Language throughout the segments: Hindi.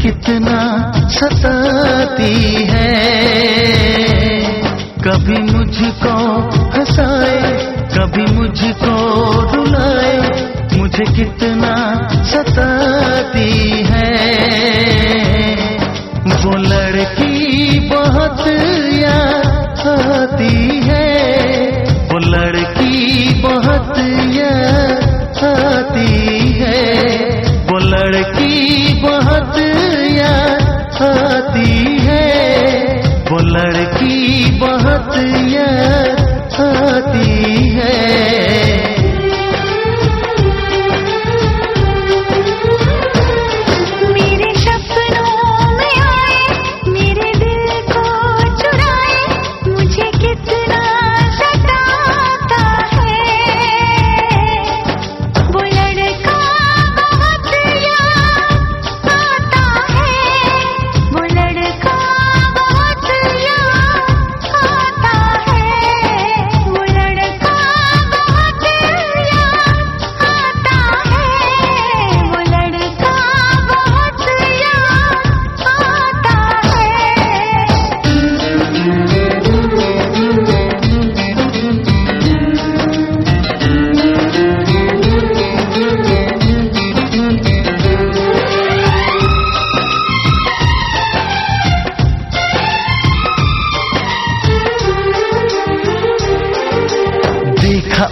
कितना सताती है। कभी मुझको हंसाए, कभी मुझको रुलाए, मुझे कितना सताती है। वो लड़की बहुत याद आती है, वो लड़की बहुत याद आती है, वो लड़की बहुत याद आती है, वो लड़की बहुत याद आती है।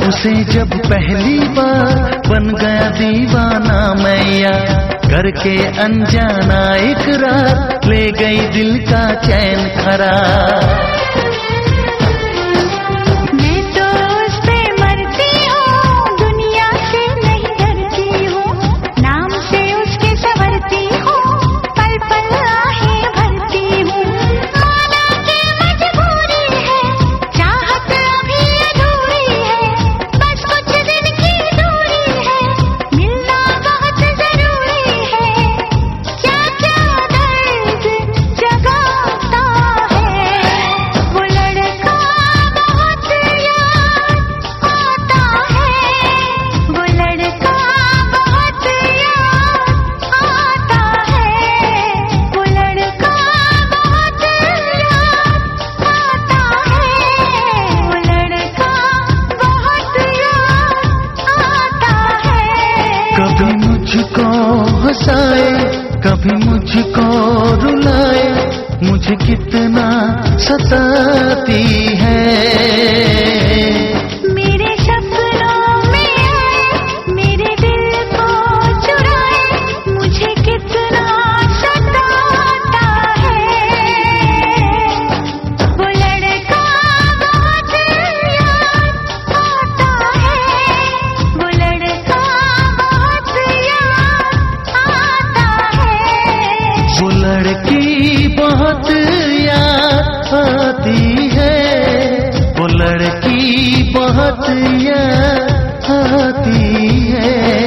उसे जब पहली बार बन गया दीवाना मैया, करके अनजाना इकरार ले गई दिल का चैन करार। कभी मुझको हंसाए, कभी मुझको रुलाए, मुझे कितना सताती है। मेरे सपनों में आए, मेरे दिल को चुराए, मुझे कितना सताता है। वो लड़का बहुत याद आता है, वो लड़का वो लड़की बहुत याद आती है, वो लड़की बहुत याद आती है।